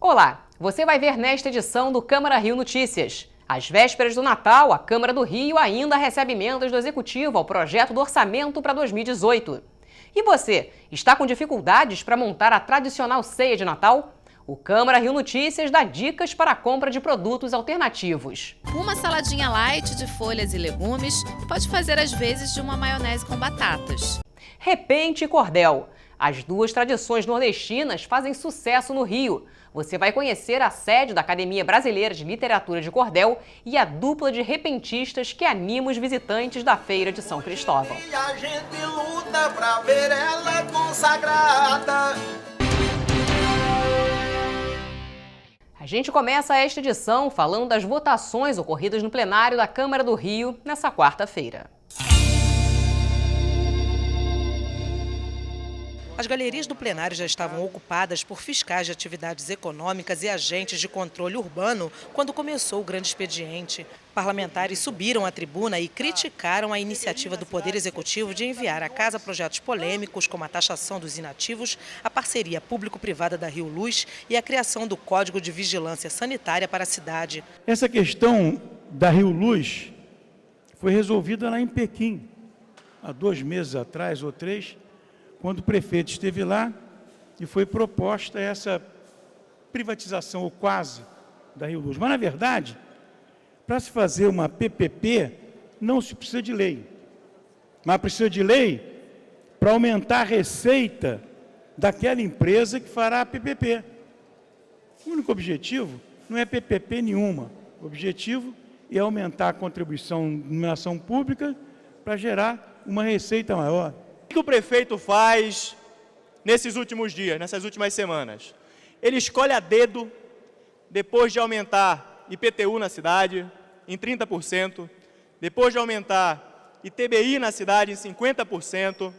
Olá, você vai ver nesta edição do Câmara Rio Notícias. Às vésperas do Natal, a Câmara do Rio ainda recebe emendas do Executivo ao projeto do orçamento para 2018. E você, está com dificuldades para montar a tradicional ceia de Natal? O Câmara Rio Notícias dá dicas para a compra de produtos alternativos. Uma saladinha light de folhas e legumes pode fazer às vezes de uma maionese com batatas. Repente e cordel. As duas tradições nordestinas fazem sucesso no Rio. Você vai conhecer a sede da Academia Brasileira de Literatura de Cordel e a dupla de repentistas que anima os visitantes da Feira de São Cristóvão. E a gente luta pra ver ela consagrada. A gente começa esta edição falando das votações ocorridas no plenário da Câmara do Rio nessa quarta-feira. As galerias do plenário já estavam ocupadas por fiscais de atividades econômicas e agentes de controle urbano quando começou o grande expediente. Parlamentares subiram à tribuna e criticaram a iniciativa do Poder Executivo de enviar à casa projetos polêmicos como a taxação dos inativos, a parceria público-privada da Rio Luz e a criação do Código de Vigilância Sanitária para a cidade. Essa questão da Rio Luz foi resolvida lá em Pequim, há 2 meses atrás ou 3, quando o prefeito esteve lá e foi proposta essa privatização, ou quase, da Rio Luz. Mas, na verdade, para se fazer uma PPP, não se precisa de lei. Mas precisa de lei para aumentar a receita daquela empresa que fará a PPP. O único objetivo não é PPP nenhuma. O objetivo é aumentar a contribuição de iluminação pública para gerar uma receita maior. O que o prefeito faz nesses últimos dias, nessas últimas semanas? Ele escolhe a dedo, depois de aumentar IPTU na cidade em 30%, depois de aumentar ITBI na cidade em 50%,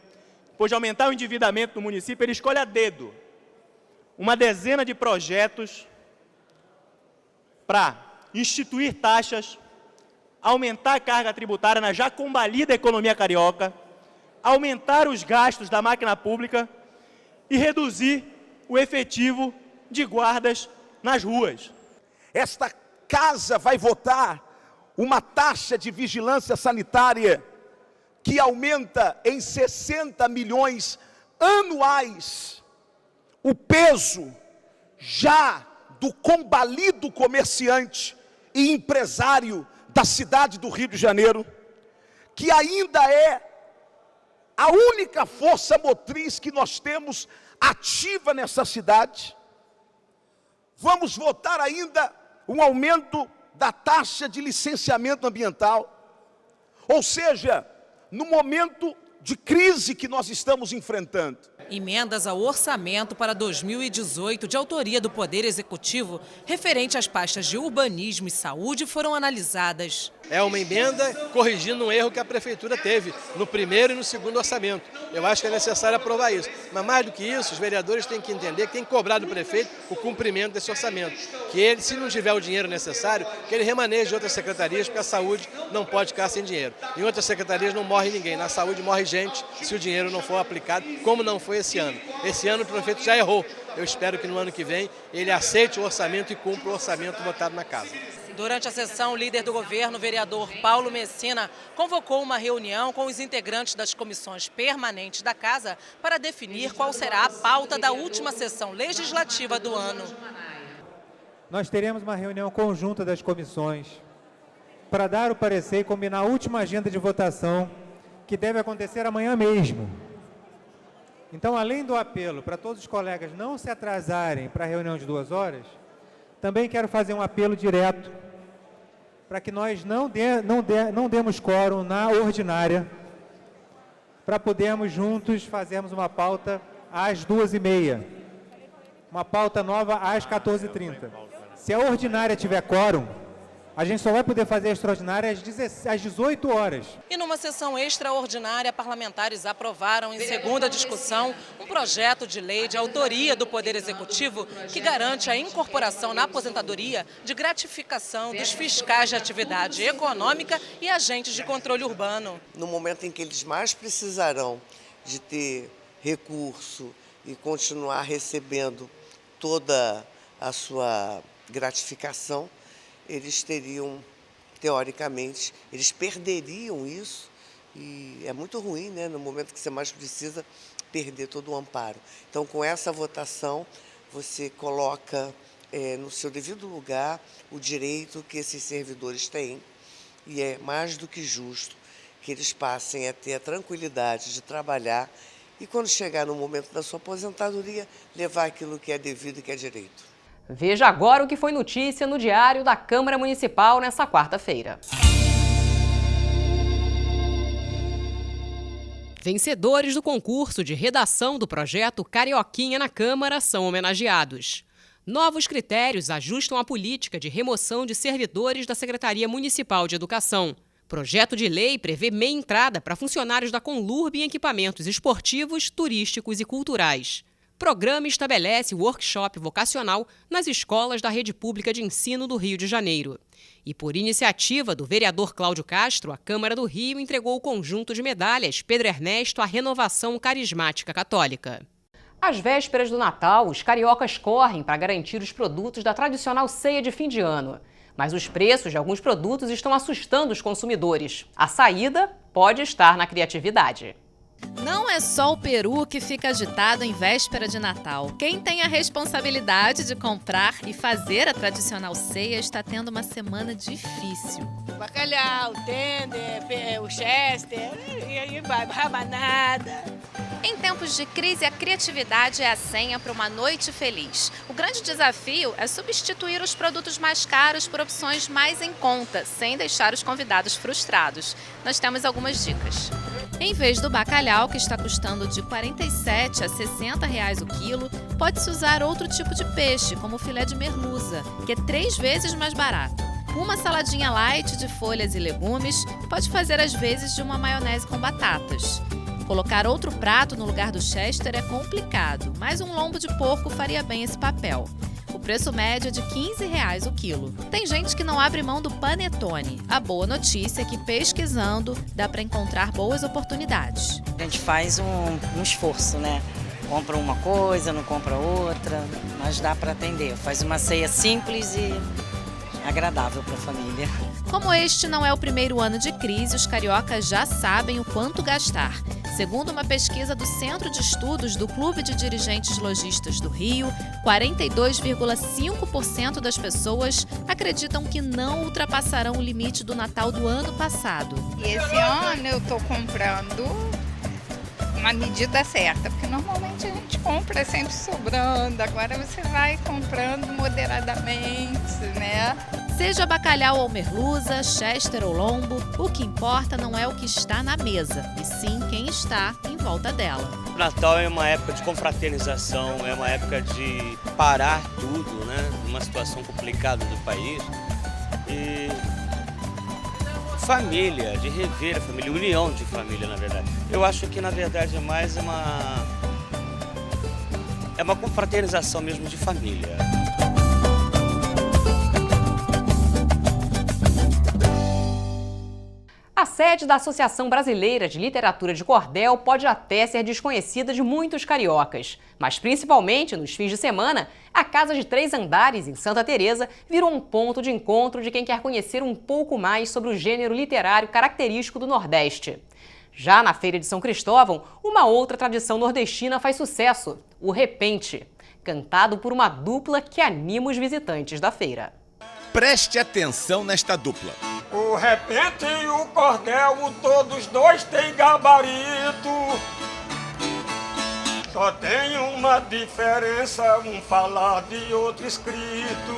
depois de aumentar o endividamento no município, ele escolhe a dedo uma dezena de projetos para instituir taxas, aumentar a carga tributária na já combalida economia carioca, aumentar os gastos da máquina pública e reduzir o efetivo de guardas nas ruas. Esta casa vai votar uma taxa de vigilância sanitária que aumenta em 60 milhões anuais o peso já do combalido comerciante e empresário da cidade do Rio de Janeiro, que ainda é a única força motriz que nós temos ativa nessa cidade. Vamos votar ainda um aumento da taxa de licenciamento ambiental. Ou seja, no momento de crise que nós estamos enfrentando. Emendas ao orçamento para 2018 de autoria do Poder Executivo, referente às pastas de urbanismo e saúde, foram analisadas. É uma emenda corrigindo um erro que a Prefeitura teve no primeiro e no segundo orçamento. Eu acho que é necessário aprovar isso. Mas mais do que isso, os vereadores têm que entender que tem que cobrar do prefeito o cumprimento desse orçamento. Que ele, se não tiver o dinheiro necessário, que ele remaneje outras secretarias, porque a saúde não pode ficar sem dinheiro. Em outras secretarias não morre ninguém, na saúde morre gente se o dinheiro não for aplicado, como não foi esse ano. Esse ano o prefeito já errou. Eu espero que no ano que vem ele aceite o orçamento e cumpra o orçamento votado na casa. Durante a sessão, o líder do governo, o vereador Paulo Messina, convocou uma reunião com os integrantes das comissões permanentes da Casa para definir qual será a pauta da última sessão legislativa do ano. Nós teremos uma reunião conjunta das comissões para dar o parecer e combinar a última agenda de votação, que deve acontecer amanhã mesmo. Então, além do apelo para todos os colegas não se atrasarem para a reunião de 2 horas, também quero fazer um apelo direto para que nós não demos quórum na ordinária, para podermos juntos fazermos uma pauta às 2h30, uma pauta nova às 14h30. Se a ordinária tiver quórum, a gente só vai poder fazer a extraordinária às 18 horas. E numa sessão extraordinária, parlamentares aprovaram em segunda discussão um projeto de lei de autoria do Poder Executivo que garante a incorporação na aposentadoria de gratificação dos fiscais de atividade econômica e agentes de controle urbano. No momento em que eles mais precisarão de ter recurso e continuar recebendo toda a sua gratificação, eles teriam, teoricamente, eles perderiam isso, e é muito ruim, né, no momento que você mais precisa, perder todo o amparo. Então, com essa votação, você coloca no seu devido lugar o direito que esses servidores têm, e é mais do que justo que eles passem a ter a tranquilidade de trabalhar e, quando chegar no momento da sua aposentadoria, levar aquilo que é devido e que é direito. Veja agora o que foi notícia no Diário da Câmara Municipal nesta quarta-feira. Vencedores do concurso de redação do projeto Carioquinha na Câmara são homenageados. Novos critérios ajustam a política de remoção de servidores da Secretaria Municipal de Educação. Projeto de lei prevê meia entrada para funcionários da Conlurb em equipamentos esportivos, turísticos e culturais. Programa estabelece workshop vocacional nas escolas da Rede Pública de Ensino do Rio de Janeiro. E por iniciativa do vereador Cláudio Castro, a Câmara do Rio entregou o conjunto de medalhas Pedro Ernesto à Renovação Carismática Católica. Às vésperas do Natal, os cariocas correm para garantir os produtos da tradicional ceia de fim de ano. Mas os preços de alguns produtos estão assustando os consumidores. A saída pode estar na criatividade. Não é só o peru que fica agitado em véspera de Natal. Quem tem a responsabilidade de comprar e fazer a tradicional ceia está tendo uma semana difícil. Bacalhau, o tender, o chester, e aí vai, rabanada. Em tempos de crise, a criatividade é a senha para uma noite feliz. O grande desafio é substituir os produtos mais caros por opções mais em conta, sem deixar os convidados frustrados. Nós temos algumas dicas. Em vez do bacalhau, que está custando de R$ 47 a R$ 60 o quilo, pode-se usar outro tipo de peixe, como o filé de merluza, que é 3 vezes mais barato. Uma saladinha light de folhas e legumes pode fazer as vezes de uma maionese com batatas. Colocar outro prato no lugar do chester é complicado, mas um lombo de porco faria bem esse papel. O preço médio é de R$ 15 o quilo. Tem gente que não abre mão do panetone. A boa notícia é que, pesquisando, dá para encontrar boas oportunidades. A gente faz um esforço, né? Compra uma coisa, não compra outra, mas dá para atender. Faz uma ceia simples e agradável para a família. Como este não é o primeiro ano de crise, os cariocas já sabem o quanto gastar. Segundo uma pesquisa do Centro de Estudos do Clube de Dirigentes Lojistas do Rio, 42,5% das pessoas acreditam que não ultrapassarão o limite do Natal do ano passado. Esse ano eu estou comprando uma medida certa, porque normalmente a gente compra sempre sobrando, agora você vai comprando moderadamente, né? Seja bacalhau ou merluza, chester ou lombo, o que importa não é o que está na mesa, e sim quem está em volta dela. O Natal é uma época de confraternização, é uma época de parar tudo, né? Numa situação complicada do país. E família, de rever a família, união de família, na verdade. Eu acho que, na verdade, é mais uma confraternização mesmo de família. A sede da Associação Brasileira de Literatura de Cordel pode até ser desconhecida de muitos cariocas, mas principalmente nos fins de semana, a Casa de 3 Andares, em Santa Teresa, virou um ponto de encontro de quem quer conhecer um pouco mais sobre o gênero literário característico do Nordeste. Já na Feira de São Cristóvão, uma outra tradição nordestina faz sucesso, o repente, cantado por uma dupla que anima os visitantes da feira. Preste atenção nesta dupla. O repente e o cordel, todos dois têm gabarito. Só tem uma diferença, um falado e outro escrito.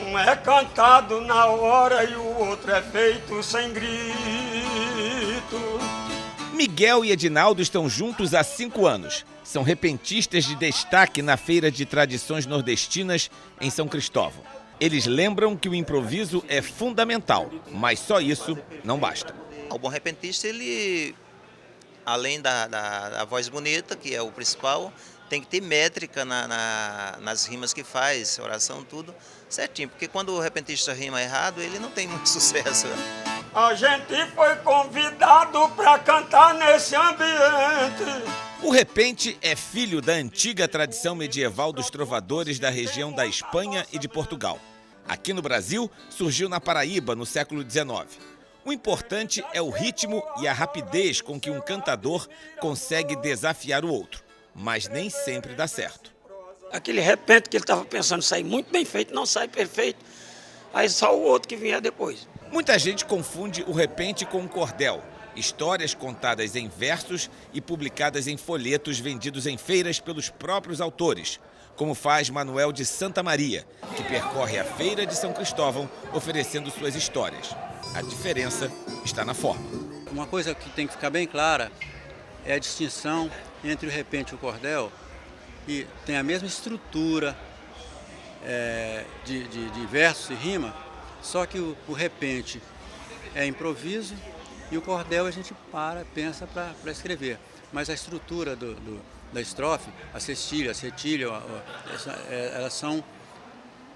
Um é cantado na hora e o outro é feito sem grito. Miguel e Edinaldo estão juntos há 5 anos. São repentistas de destaque na Feira de Tradições Nordestinas em São Cristóvão. Eles lembram que o improviso é fundamental, mas só isso não basta. O bom repentista, ele, além da voz bonita, que é o principal, tem que ter métrica nas rimas que faz, oração, tudo certinho. Porque quando o repentista rima errado, ele não tem muito sucesso. A gente foi convidado para cantar nesse ambiente. O repente é filho da antiga tradição medieval dos trovadores da região da Espanha e de Portugal. Aqui no Brasil, surgiu na Paraíba no século XIX. O importante é o ritmo e a rapidez com que um cantador consegue desafiar o outro, mas nem sempre dá certo. Aquele repente que ele estava pensando sair muito bem feito, não sai perfeito, aí só o outro que vier depois. Muita gente confunde o repente com o cordel, histórias contadas em versos e publicadas em folhetos vendidos em feiras pelos próprios autores, como faz Manuel de Santa Maria, que percorre a Feira de São Cristóvão oferecendo suas histórias. A diferença está na forma. Uma coisa que tem que ficar bem clara é a distinção entre o repente e o cordel, que tem a mesma estrutura de versos e rima, só que o repente é improviso e o cordel a gente pensa para escrever. Mas a estrutura da estrofe, a cestilha, a cetilha, elas são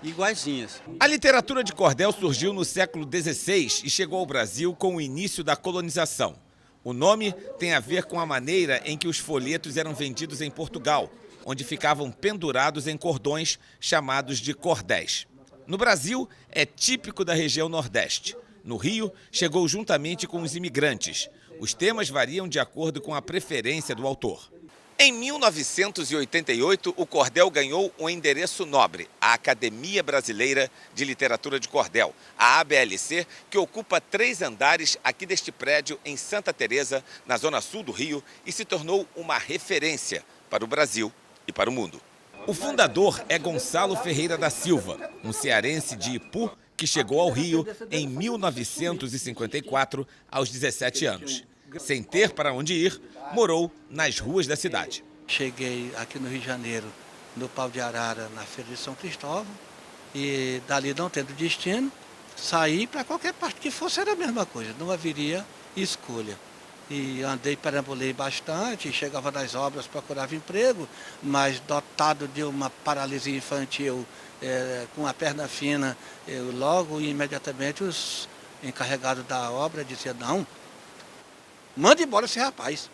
iguaizinhas. A literatura de cordel surgiu no século XVI e chegou ao Brasil com o início da colonização. O nome tem a ver com a maneira em que os folhetos eram vendidos em Portugal, onde ficavam pendurados em cordões chamados de cordéis. No Brasil, é típico da região Nordeste. No Rio, chegou juntamente com os imigrantes. Os temas variam de acordo com a preferência do autor. Em 1988, o cordel ganhou um endereço nobre, a Academia Brasileira de Literatura de Cordel, a ABLC, que ocupa 3 andares aqui deste prédio em Santa Teresa, na zona sul do Rio, e se tornou uma referência para o Brasil e para o mundo. O fundador é Gonçalo Ferreira da Silva, um cearense de Ipu, que chegou ao Rio em 1954, aos 17 anos. Sem ter para onde ir, morou nas ruas da cidade. Cheguei aqui no Rio de Janeiro, no Pau de Arara, na Feira de São Cristóvão, e dali não tendo destino, saí para qualquer parte que fosse, era a mesma coisa, não haveria escolha. E andei, perambulei bastante, chegava nas obras, procurava emprego, mas dotado de uma paralisia infantil, com a perna fina, logo e imediatamente os encarregados da obra diziam, não, manda embora esse rapaz.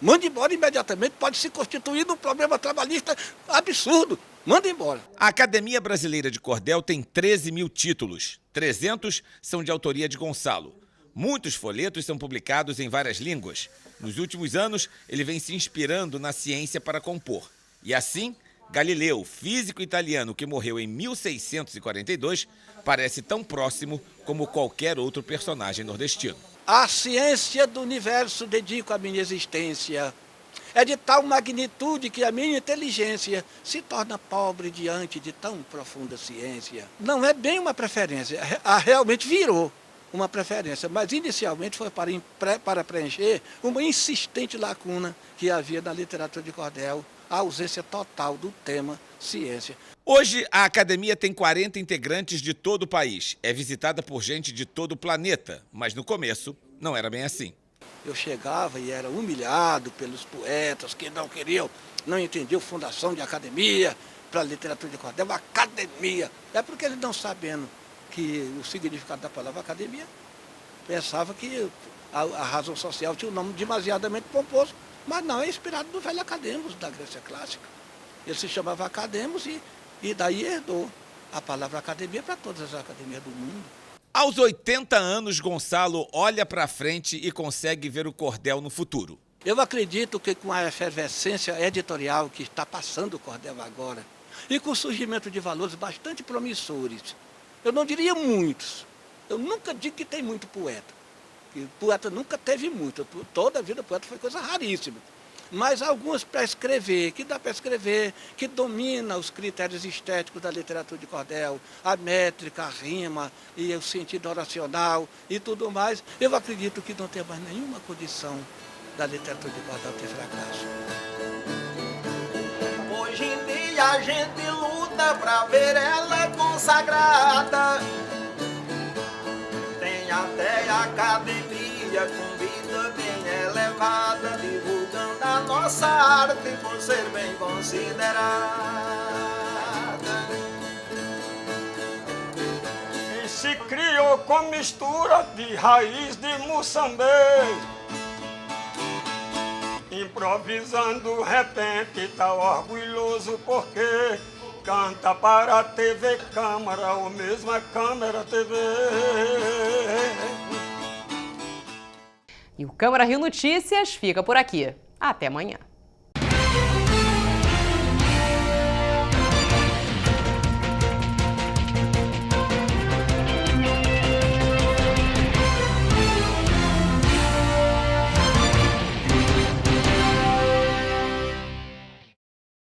Manda embora imediatamente, pode se constituir num problema trabalhista absurdo. Manda embora. A Academia Brasileira de Cordel tem 13 mil títulos. 300 são de autoria de Gonçalo. Muitos folhetos são publicados em várias línguas. Nos últimos anos, ele vem se inspirando na ciência para compor. E assim, Galileu, físico italiano que morreu em 1642, parece tão próximo como qualquer outro personagem nordestino. A ciência do universo dedico à minha existência. É de tal magnitude que a minha inteligência se torna pobre diante de tão profunda ciência. Não é bem uma preferência, realmente virou uma preferência, mas inicialmente foi para preencher uma insistente lacuna que havia na literatura de cordel, a ausência total do tema ciência. Hoje, a academia tem 40 integrantes de todo o país. É visitada por gente de todo o planeta, mas no começo não era bem assim. Eu chegava e era humilhado pelos poetas que não entendiam fundação de academia para a literatura de cordel. Academia! É porque eles não sabendo que o significado da palavra academia, pensava que a razão social tinha um nome demasiadamente pomposo, mas não, é inspirado no velho Academos da Grécia Clássica. Ele se chamava Academos e daí herdou a palavra academia para todas as academias do mundo. Aos 80 anos, Gonçalo olha para frente e consegue ver o cordel no futuro. Eu acredito que com a efervescência editorial que está passando o cordel agora, e com o surgimento de valores bastante promissores, eu não diria muitos, eu nunca digo que tem muito poeta, que poeta nunca teve muito, toda a vida poeta foi coisa raríssima. Mas alguns para escrever, que dá para escrever, que domina os critérios estéticos da literatura de cordel, a métrica, a rima e o sentido oracional e tudo mais, eu acredito que não tem mais nenhuma condição da literatura de cordel ter fracasso. Hoje em dia a gente luta para ver ela consagrada, tem até a academia com vida bem elevada, divulgando a nossa arte por ser bem considerada. E se criou com mistura de raiz de Moçambique, Improvisando repente, tá orgulhoso porque canta para a TV Câmara, ou mesmo a Câmara TV. E o Câmara Rio Notícias fica por aqui. Até amanhã.